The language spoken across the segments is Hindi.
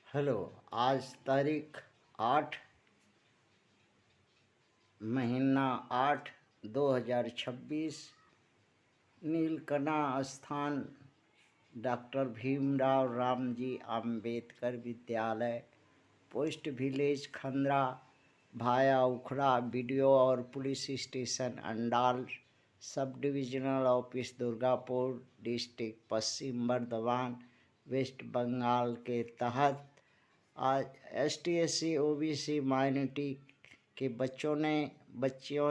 हेलो। आज तारीख 8 महीना 8 2026 नीलकंठा स्थान doctor Bhimrao Ramji Ambedkar Vidyalaya, post village Khandra, भाया उखड़ा, बीडीओ और police station Andal, sub divisional office Durgapur, district Paschim Bardhaman, west Bengal के तहत आज ST/SC OBC माइनॉरिटी के बच्चियों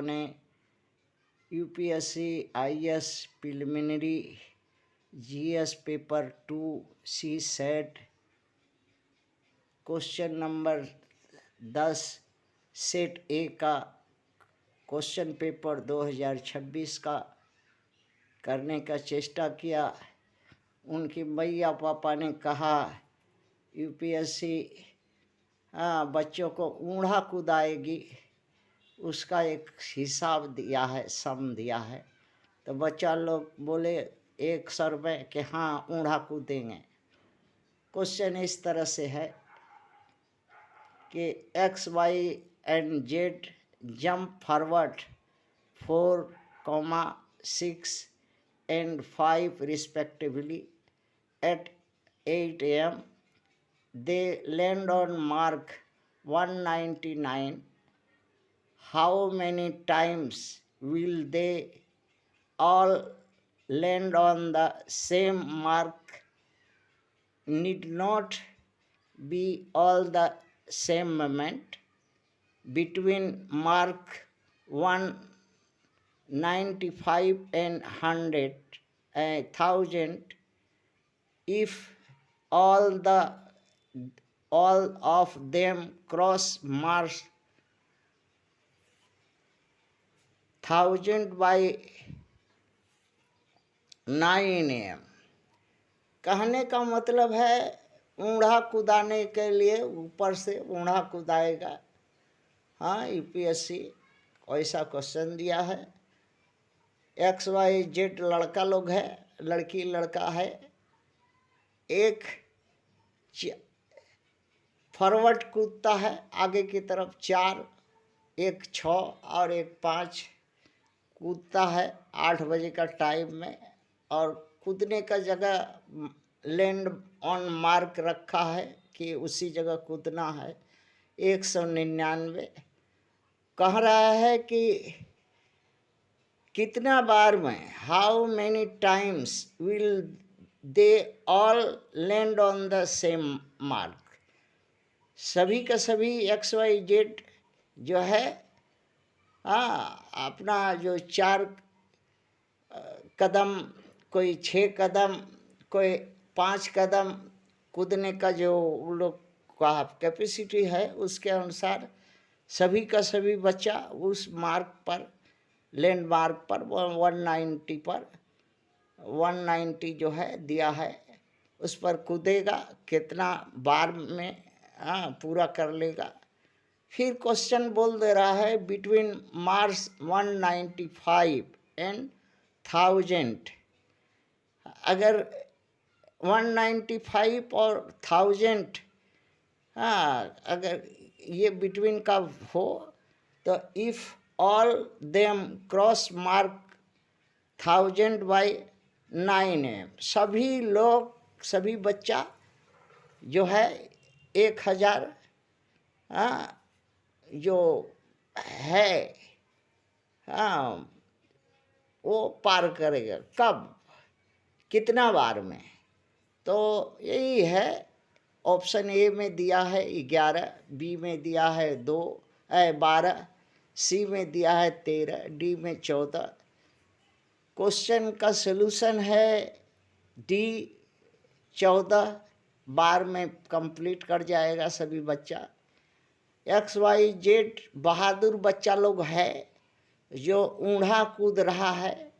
ने UPSC IAS preliminary GS paper 2 C set question number 10 set A का क्वेश्चन पेपर 2026 का करने का चेष्टा किया। उनकी मैया पापा ने कहा UPSC बच्चों को ऊँढ़ा कूदाएगी, उसका एक हिसाब दिया है, सम दिया है। तो बच्चा लोग बोले 100 रुपये कि हाँ ऊँढ़ा कूदेंगे। क्वेश्चन इस तरह से है कि X, Y and Z jump forward 4, 6 and 5 respectively at 8 AM. They land on mark 199. How many times will they all land on the same mark? Need not be all the same moment. Between mark 195 and 100, 1000, if all of them cross mark 1000 by 9 AM। कहने का मतलब है ऊँढ़ा कूदाने के लिए ऊपर से ऊँढ़ा कूदाएगा। हाँ, UPSC ऐसा क्वेश्चन दिया है। X, Y, Z लड़का लोग है, लड़की लड़का है। एक फॉरवर्ड कूदता है आगे की तरफ 4, एक 6 और एक 5 कूदता है 8 बजे का टाइम में, और कूदने का जगह लैंड ऑन मार्क रखा है कि उसी जगह कूदना है। 199 कह रहा है कि कितना बार में, how many times will they all land on the same mark. सभी का सभी X, Y, Z जो है अपना जो 4 कदम, कोई 6 कदम, कोई 5 कदम कूदने का जो उन लोग का कैपेसिटी है, उसके अनुसार सभी का सभी बच्चा उस मार्क पर, लैंड मार्क पर 190 जो है दिया है, उस पर कूदेगा। कितना बार में पूरा कर लेगा। फिर क्वेश्चन बोल दे रहा है बिटवीन मार्क्स 195 एंड 1000। अगर 195 और 1000 अगर ये बिटवीन का हो तो if all them cross mark 1000 by 9 AM, सभी लोग, सभी बच्चा जो है 1000 जो है वो पार करेगा। कब, कितना बार में? तो यही है। ऑप्शन ए में दिया है 11, बी में दिया है 12, सी में दिया है 13, डी में 14। क्वेश्चन का सलूशन है डी, 14 बार में कंप्लीट कर जाएगा सभी बच्चा। X, Y, Z बहादुर बच्चा लोग है जो ऊँढ़ा कूद रहा है,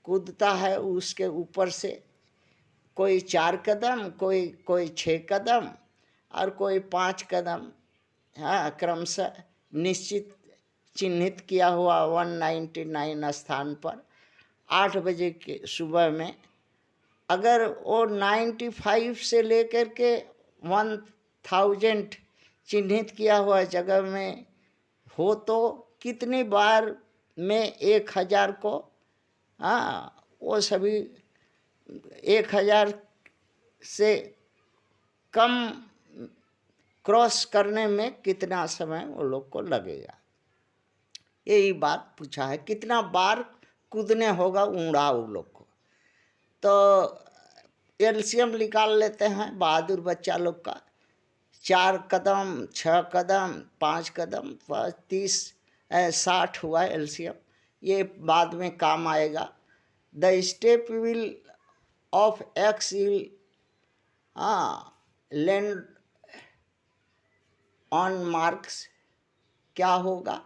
कूदता है उसके ऊपर से, कोई 4 कदम, कोई 6 कदम और कोई 5 कदम, क्रमशः निश्चित चिन्हित किया हुआ 199 स्थान पर 8 बजे के सुबह में। अगर वो 95 से लेकर के 1000 चिन्हित किया हुआ जगह में हो तो कितनी बार में 1000 को वो सभी 1000 से कम क्रॉस करने में कितना समय वो लोग को लगेगा, यही बात पूछा है। कितना बार कूदने होगा उड़ाऊ लोग को। तो एलसीएम निकाल लेते हैं बहादुर बच्चा लोग का। 4 कदम, 6 कदम, 5 कदम, 30, 60 हुआ एलसीएम। ये बाद में काम आएगा। The step will of x will land on marks क्या होगा,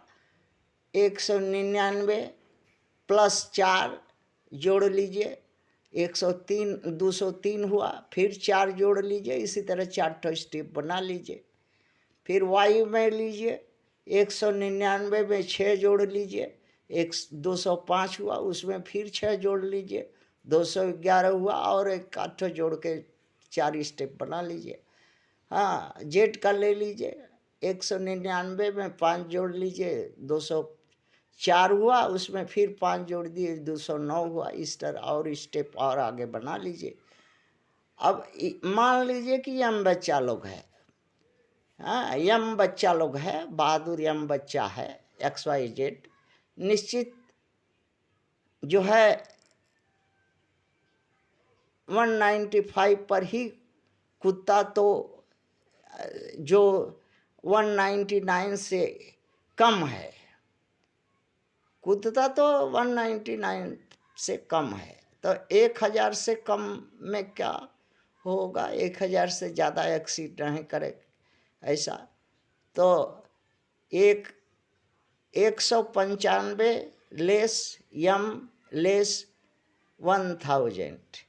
199 प्लस 4 जोड़ लीजिए, 103, 203 हुआ, फिर 4 जोड़ लीजिए। इसी तरह 4 स्टेप बना लीजिए। फिर वायु में लीजिए, 199 में 6 जोड़ लीजिए, 205 हुआ, उसमें फिर 6 जोड़ लीजिए, 211 हुआ, और एक 8 जोड़ के 4 स्टेप बना लीजिए। जेट का ले लीजिए, 199 में 5 जोड़ लीजिए, 204 हुआ, उसमें फिर 5 जोड़ दिए, 209 हुआ। इस तरह और स्टेप और आगे बना लीजिए। अब मान लीजिए कि यम बच्चा लोग है, यम बच्चा लोग है, बहादुर यम बच्चा है, XYZ निश्चित जो है 195 पर ही कूदता, तो जो 199 से कम है, कूदता तो 199 से कम है, तो 1000 से कम में क्या होगा, 1000 से ज़्यादा एक्सीड नहीं करे ऐसा। तो 195 लेस यम लेस 1000,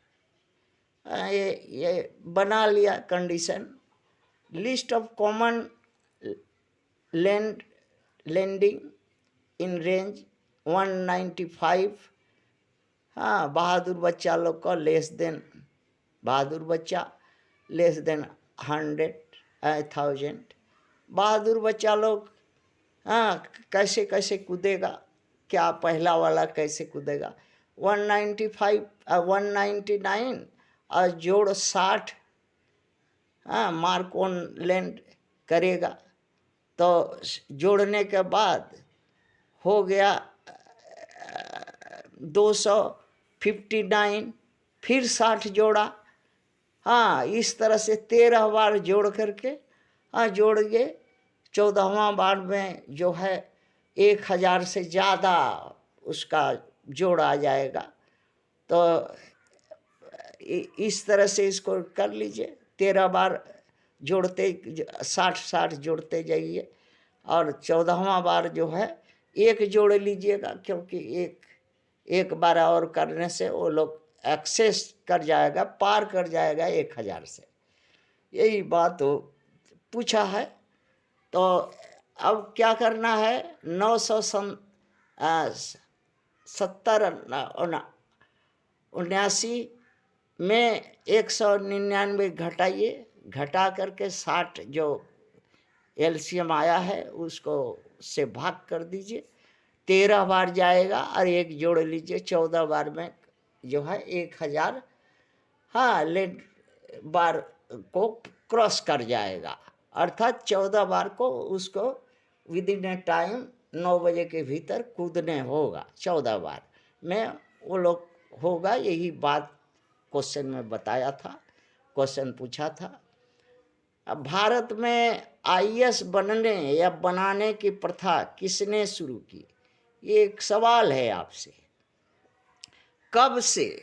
ये बना लिया condition. List of common landing in range 195। बहादुर बच्चा लोग का लेस देन, बहादुर बच्चा लेस देन 1000। बहादुर बच्चा लोग कैसे कैसे कूदेगा, क्या पहला वाला कैसे कूदेगा, 195 199 और जोड़ 60 मार्क ऑन लैंड करेगा। तो जोड़ने के बाद हो गया 259, फिर 60 जोड़ा। इस तरह से 13 बार जोड़ करके जोड़ के 14वां बार में जो है 1000 से ज़्यादा उसका जोड़ आ जाएगा। तो इस तरह से इसको कर लीजिए। 13 बार जोड़ते 60 जोड़ते जाइए, और 14वां बार जो है 1 जोड़ लीजिएगा, क्योंकि एक बार और करने से वो लोग एक्सेस कर जाएगा, पार कर जाएगा 1000 से। यही बात तो पूछा है। तो अब क्या करना है, 979 में 199 घटाइए, घटा करके 60 जो एलसीएम आया है उसको से भाग कर दीजिए। 13 बार जाएगा और 1 जोड़ लीजिए, 14 बार में जो है 1000 लेट बार को क्रॉस कर जाएगा। अर्थात 14 बार को उसको विद इन ए टाइम 9 बजे के भीतर कूदने होगा। 14 बार में वो लोग होगा। यही बात क्वेश्चन में बताया था, क्वेश्चन पूछा था। अब भारत में आईएएस बनने या बनाने की प्रथा किसने शुरू की, ये एक सवाल है आपसे। कब से,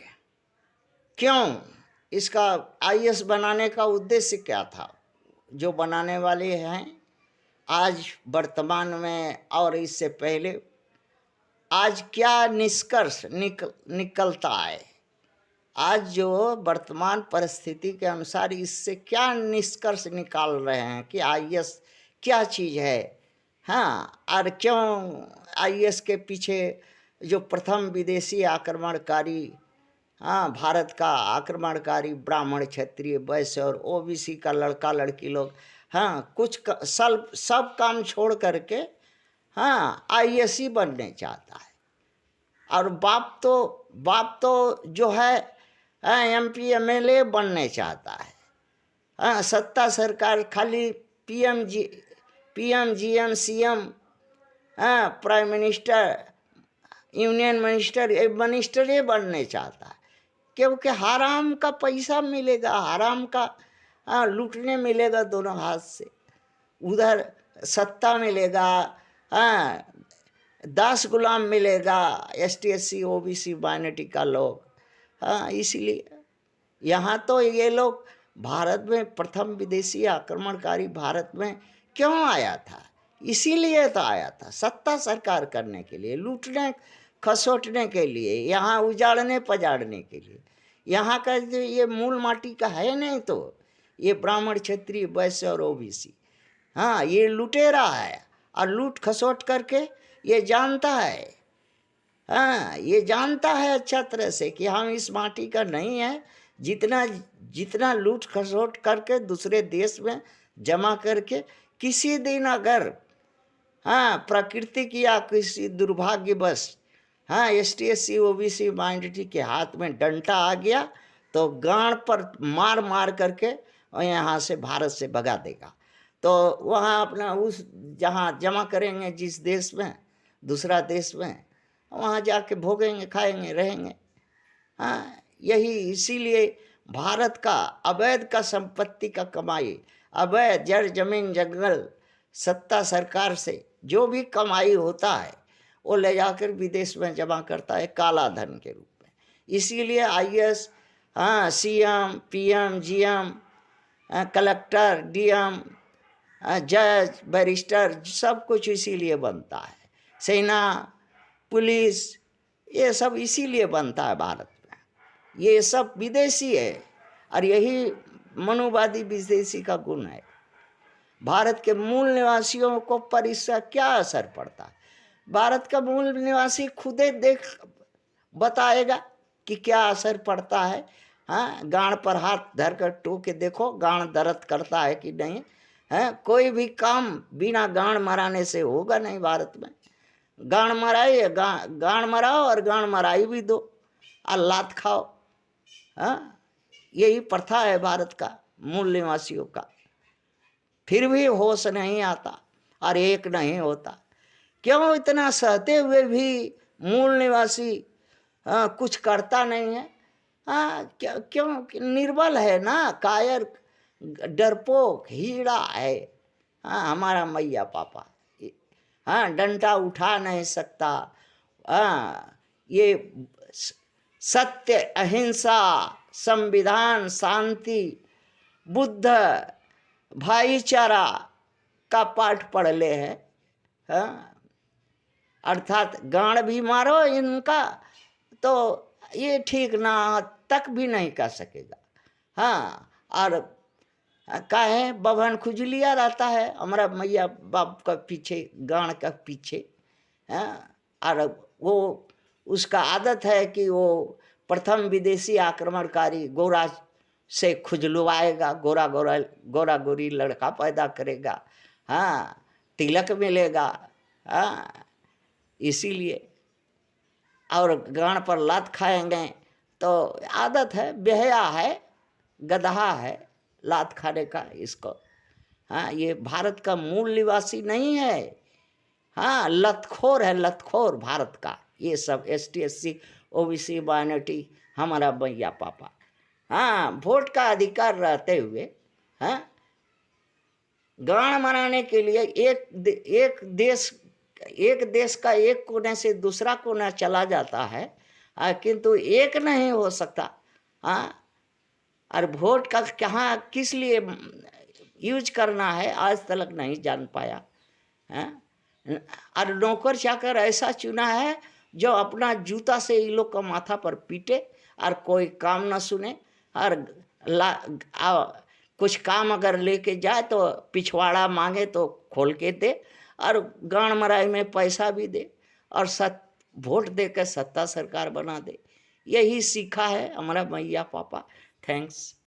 क्यों, इसका आईएएस बनाने का उद्देश्य क्या था, जो बनाने वाले हैं आज वर्तमान में और इससे पहले आज क्या निष्कर्ष निकलता है, आज जो वर्तमान परिस्थिति के अनुसार इससे क्या निष्कर्ष निकाल रहे हैं कि आईएएस क्या चीज़ है। और क्यों आईएएस के पीछे जो प्रथम विदेशी आक्रमणकारी भारत का आक्रमणकारी ब्राह्मण, क्षत्रिय, वैश्य और ओबीसी का लड़का लड़की लोग हाँ सब काम छोड़ करके हाँ IAS बनने चाहता है। और बाप तो जो है MP MLA बनने चाहता है। हाँ, सत्ता सरकार खाली PM GM CM, हाँ, प्राइम मिनिस्टर, यूनियन मिनिस्टर ये बनने चाहता है, क्योंकि हराम का पैसा मिलेगा, हराम का लूटने मिलेगा दोनों हाथ से। उधर सत्ता मिलेगा, हाँ, 10 गुलाम मिलेगा, ST SC OBC माइनॉरिटी का लोग। हाँ, इसीलिए यहाँ तो ये लोग भारत में प्रथम विदेशी आक्रमणकारी भारत में क्यों आया था? इसीलिए तो आया था, सत्ता सरकार करने के लिए, लूटने खसोटने के लिए, यहाँ उजाड़ने पजाड़ने के लिए। यहाँ का जो ये मूल माटी का है नहीं, तो ये ब्राह्मण क्षत्रिय वैश्य और OBC, हाँ, ये लुटेरा है। और लूट खसोट करके ये जानता है, हाँ, ये जानता है अच्छा तरह से कि हम इस माटी का नहीं है। जितना लूट खसोट करके दूसरे देश में जमा करके, किसी दिन अगर हाँ प्राकृतिक या किसी दुर्भाग्यवश हाँ ST SC OBC माइनॉरिटी के हाथ में डंडा आ गया तो गांड पर मार मार करके और यहाँ से भारत से भगा देगा। तो वहाँ अपना उस जहाँ जमा करेंगे जिस देश में, दूसरा देश में, वहाँ जाके भोगेंगे, खाएंगे, रहेंगे। हाँ, यही इसीलिए भारत का अवैध का संपत्ति का कमाई, अवैध जड़ जमीन जंगल सत्ता सरकार से जो भी कमाई होता है वो ले जाकर विदेश में जमा करता है काला धन के रूप में। इसीलिए IAS, हाँ, CM PM GM, collector DM, जज बैरिस्टर, सब कुछ इसीलिए बनता है। सेना पुलिस ये सब इसीलिए बनता है भारत में। ये सब विदेशी है और यही मनुवादी विदेशी का गुण है। भारत के मूल निवासियों को पर इसका क्या असर पड़ता है? भारत का मूल निवासी खुदे देख बताएगा कि क्या असर पड़ता है। हाँ, गांड पर हाथ धर कर टो के देखो, गांड दर्द करता है कि नहीं है? कोई भी काम बिना गांड मराने से होगा नहीं भारत में। गांड मराइए, गांड मराओ और गांड मराई भी दो और लात खाओ। हाँ, यही प्रथा है भारत का मूल निवासियों का। फिर भी होश नहीं आता और एक नहीं होता। क्यों इतना सहते हुए भी मूल निवासी कुछ करता नहीं है? क्यों निर्बल है ना, कायर, डरपोक, हीड़ा है। हाँ, हमारा मैया पापा, हाँ, डंडा उठा नहीं सकता। हाँ, ये सत्य, अहिंसा, संविधान, शांति, बुद्ध, भाईचारा का पाठ पढ़ ले है। हाँ, अर्थात गांड भी मारो इनका तो ये ठीक ना तक भी नहीं कर सकेगा। हाँ, और काहे बभन खुजलिया रहता है हमारा मैया बाप का पीछे, गांड का पीछे। हाँ, और वो उसका आदत है कि वो प्रथम विदेशी आक्रमणकारी गोरा से खुजलवाएगा, गोरा गोरी लड़का पैदा करेगा। हाँ, तिलक मिलेगा। हाँ, इसीलिए और गांड पर लात खाएंगे तो आदत है, बेहया है, गधा है लात खाने का इसको। हाँ, ये भारत का मूल निवासी नहीं है। हाँ, लतखोर है, लतखोर भारत का ये सब ST SC OBC माइनॉरिटी हमारा भैया पापा। हाँ, वोट का अधिकार रहते हुए हाँ गांड मराने के लिए एक देश का एक कोने से दूसरा कोना चला जाता है, किंतु एक नहीं हो सकता। हाँ, और वोट का कहाँ किस लिए यूज करना है आज तक नहीं जान पाया। हाँ, और नौकर चाकर ऐसा चुना है जो अपना जूता से इन लोग का माथा पर पीटे और कोई काम ना सुने, और कुछ काम अगर लेके जाए तो पिछवाड़ा मांगे तो खोल के दे, और गांड मराई में पैसा भी दे, और वोट दे कर सत्ता सरकार बना दे। यही सीखा है हमारा मैया पापा। थैंक्स।